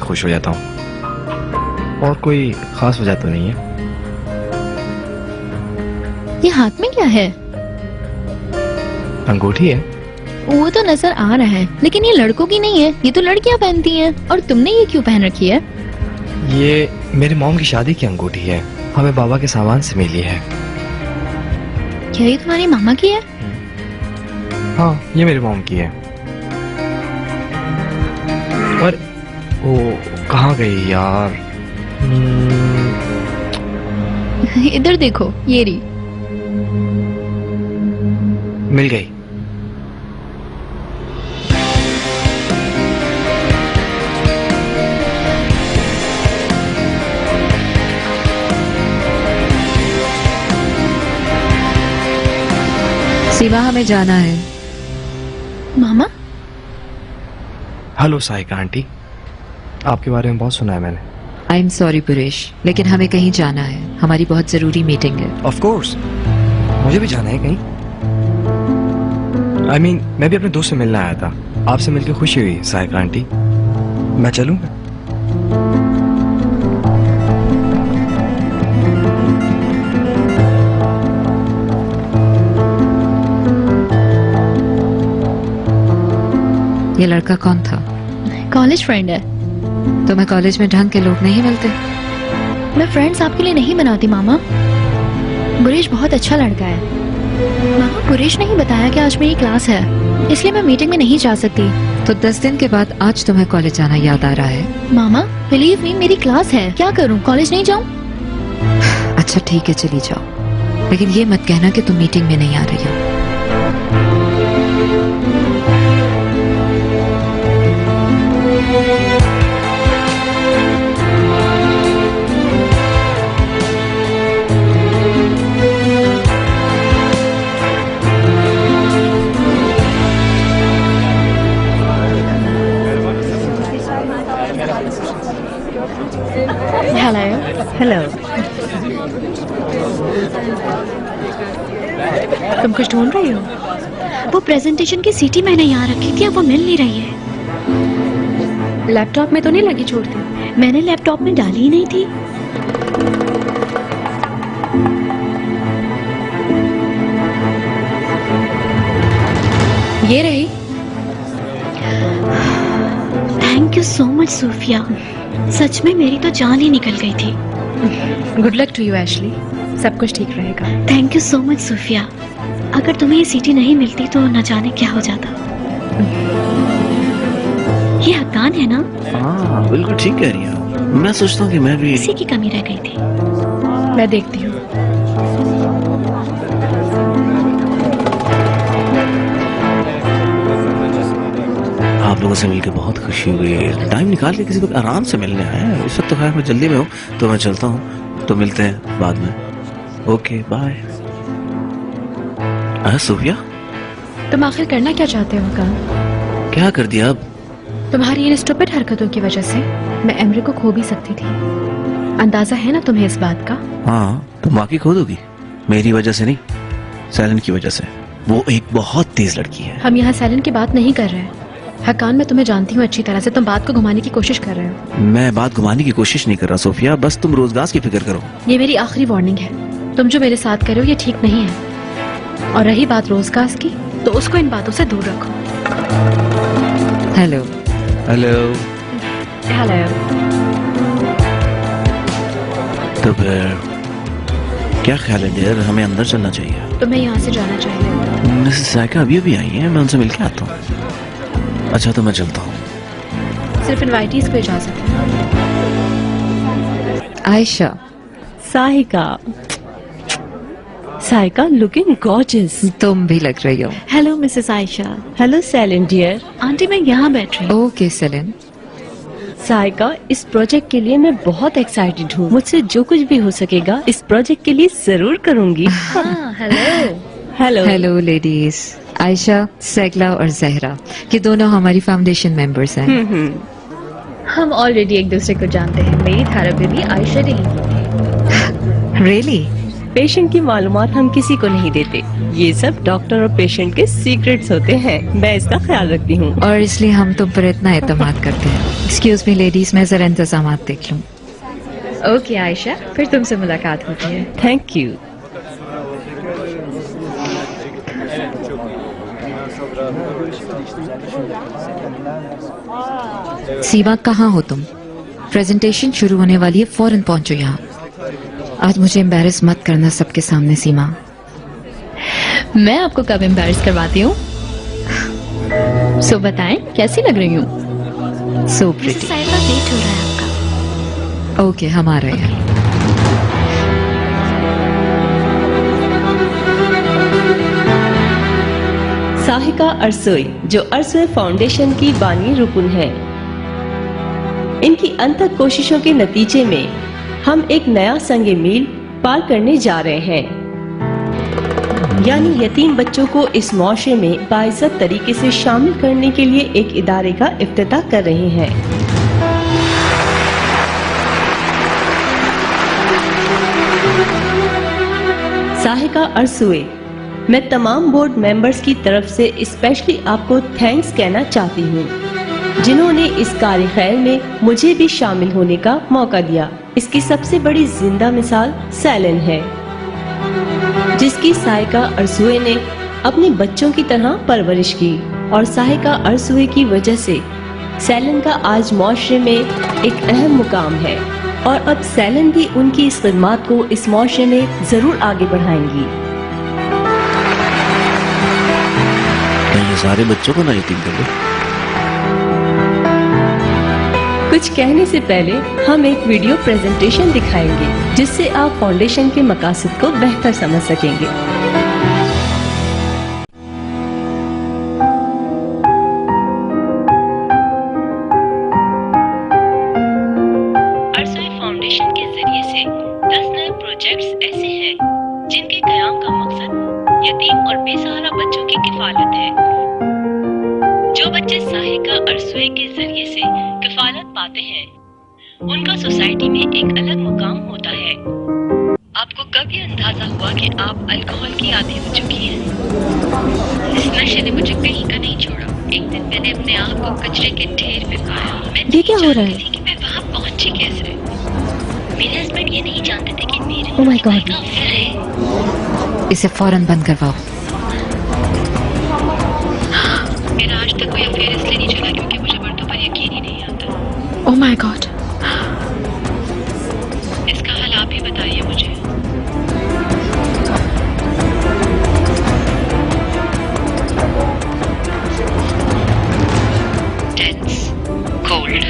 खुश हो जाता हूँ और कोई खास वजह तो नहीं है। ये हाथ में क्या है? अंगूठी है। वो तो नजर आ रहा है, लेकिन ये लड़कों की नहीं है, ये तो लड़कियां पहनती हैं। और तुमने ये क्यों पहन रखी है? ये मेरी मॉम की शादी की अंगूठी है, हमें बाबा के सामान से मिली है। क्या ये तुम्हारी मामा की है? हाँ, ये मेरी मॉम की है। और वो कहाँ गई यार? इधर देखो, ये रही। मिल गई। सिवा, हमें जाना है। मामा? हेलो साहिका आंटी, आपके बारे में बहुत सुना है मैंने। आई एम सॉरी पुरेश, लेकिन हमें कहीं जाना है, हमारी बहुत जरूरी मीटिंग है। ऑफ कोर्स, मुझे भी जाना है कहीं। I mean, मैं भी अपने दोस्त से मिलने आया था। आपसे मिलकर खुशी हुई साहिका आंटी। मैं चलूंगा। ये लड़का कौन था? कॉलेज फ्रेंड है। तुम्हें कॉलेज में ढंग के लोग नहीं मिलते? मैं फ्रेंड्स आपके लिए नहीं बनाती मामा। बुरेश बहुत अच्छा लड़का है। मामा, बुरेश ने ही बताया कि आज मेरी क्लास है, इसलिए मैं मीटिंग में नहीं जा सकती। तो 10 दिन के बाद आज तुम्हें कॉलेज जाना याद आ रहा है? मामा, बिलीव मी, मेरी क्लास है। क्या करूं, कॉलेज नहीं जाऊं? अच्छा ठीक है, चली जाओ, लेकिन ये मत कहना कि तुम मीटिंग में नहीं आ रही हो। हेलो। हेलो। तुम कुछ ढूंढ रही हो? वो प्रेजेंटेशन की सीटी मैंने यहाँ रखी थी, अब वो मिल नहीं रही है। लैपटॉप में तो नहीं लगी छोड़ती? मैंने लैपटॉप में डाली ही नहीं थी। ये रही। Thank you so much Sufiya, सच में मेरी तो जान ही निकल गई थी। Good luck to you Ashley, सब कुछ ठीक रहेगा। Thank you so much Sufiya, अगर तुम्हें ये सीटी नहीं मिलती तो न जाने क्या हो जाता। ये हक्कान है ना? हाँ बिल्कुल ठीक कह रही हो। मैं सोचता हूँ कि मैं भी इसी की कमी रह गई थी। मैं देखती हूँ। आप लोगों से मिलकर बहुत खुशी हुई। टाइम निकाल के किसी को आराम से मिलने आए हैं। इस वक्त तो खैर मैं जल्दी में हूँ, तो मैं चलता हूँ, तो मिलते हैं बाद में। Okay bye. सूफिया, तुम आखिर करना क्या चाहते हो काम? क्या कर दिया अब? तुम्हारी इन स्टूपिड हरकतों की वजह से मैं एमरे को खो भी सकती थी। अंदाजा है ना तुम्हें इस बात का? हाँ, तुम वाकई खो दोगी। मेरी वजह से नहीं, सैलन की वजह से। वो एक बहुत तेज लड़की है। हम यहाँ सैलन की बात नहीं कर रहे हैं। हकान, मैं तुम्हें जानती हूँ अच्छी तरह से, तुम बात को घुमाने की कोशिश कर रहे हो। मैं बात घुमाने की कोशिश नहीं कर रहा सोफिया, बस तुम रोजगार की फिक्र करो। ये मेरी आखिरी वार्निंग है। तुम जो मेरे साथ कर रहे हो ये ठीक नहीं है। और रही बात रोजगार की, तो उसको इन बातों से दूर रखो। हेलो। हेलो। हेलो। तो फिर क्या ख्याल है डियर, हमें अंदर चलना चाहिए? तुम्हें यहाँ से जाना चाहिए। मिसेस साइका अभी आई है, मैं उनसे मिलके आता हूँ। अच्छा तो मैं चलता हूँ। सिर्फ इनवाइटीज को इजाजत है। आयशा। साहिका। Sahika looking gorgeous. तुम भी लग रही हो। Hello Mrs Ayesha. Hello Celine dear. Aunty, मैं यहाँ बैठ रही हूँ। Okay salient. साहिका, इस प्रोजेक्ट के लिए मैं बहुत एक्साइटेड हूँ। मुझसे जो कुछ भी हो सकेगा इस प्रोजेक्ट के लिए जरूर करूँगी। Hello. Hello. Hello ladies. Ayesha, Saigla और जहरा, ये दोनों हमारी फाउंडेशन मेंबर्स हैं। हम ऑलरेडी एक दूसरे को जानते हैं। मेरी थेरेपी भी आयशा ने ली थी। रियली? पेशेंट की मालूमात हम किसी को नहीं देते। ये सब डॉक्टर और पेशेंट के सीक्रेट्स होते हैं। मैं इसका ख्याल रखती हूँ। और इसलिए हम तुम पर इतना एतमाद करते हैं। एक्सक्यूज मी लेडीज, मैं जरा इंतजाम देख लूँ। ओके आयशा, फिर तुमसे मुलाकात होती है। Thank you. सीमा, कहाँ हो तुम? प्रेजेंटेशन शुरू होने वाली है, फौरन पहुंचो यहाँ। आज मुझे एम्बैरेस मत करना सबके सामने सीमा। मैं आपको कब एम्बैरेस करवाती हूँ? सो बताएं, कैसी लग रही हूँ? So pretty. साहिबा, लेट हो रहा है आपका। ओके, हम आ रहे हैं। साहिका अरसोई, जो अरसोई फाउंडेशन की बानी रुकन है। इनकी अनथक कोशिशों के नतीजे में हम एक नया संगे मील पार करने जा रहे हैं, यानी यतीम बच्चों को इस मुआशरे में बाइज्जत तरीके से शामिल करने के लिए एक इदारे का इफ्तिताह कर रहे हैं। साहिका अरसोई, मैं तमाम बोर्ड मेंबर्स की तरफ से स्पेशली आपको थैंक्स कहना चाहती हूँ, जिन्होंने इस कार्य खैर में मुझे भी शामिल होने का मौका दिया। इसकी सबसे बड़ी जिंदा मिसाल सैलन है, जिसकी साहिका अरसोई ने अपने बच्चों की तरह परवरिश की, और साहिका अरसोई की वजह से सैलन का आज मुआशरे में एक अहम मुकाम है, और अब सैलन भी उनकी इस खिदमत को इस मुआशरे में जरूर आगे बढ़ाएंगी। ये सारे बच्चों को ना यतीम कर दो। कुछ कहने से पहले हम एक वीडियो प्रेजेंटेशन दिखाएंगे, जिससे आप फाउंडेशन के मकासद को बेहतर समझ सकेंगे। अरसोई फाउंडेशन के जरिए से 10 नए प्रोजेक्ट्स ऐसे हैं जिनके कयाम का मकसद यतीम और बेसहारा बच्चों की किफालत है। जो बच्चे साहिका अरसोई के जरिए से किफालत पाते हैं, उनका सोसाइटी में एक अलग मुकाम होता है। आपको कभी अंदाजा हुआ कि आप अल्कोहल की आदी हो चुकी हैं? इस नशे ने मुझे कहीं का नहीं छोड़ा। एक दिन मैंने अपने आप को कचरे के ढेर पे पाया। मैं ये क्या हो रहा है? थी कि मैं वहाँ पहुंची कैसे। मेरे हस्बैंड ये नहीं जानते थे कि मेरे Oh my God. का अफेयर है। इसे फौरन बंद करवाओ। मेरा आज तक कोई अफेयर इसलिए नहीं चला क्योंकि मुझे मर्दों पर यकीन ही नहीं आता। Oh my God. इसका हल आप ही बताइए मुझे। Tense, cold.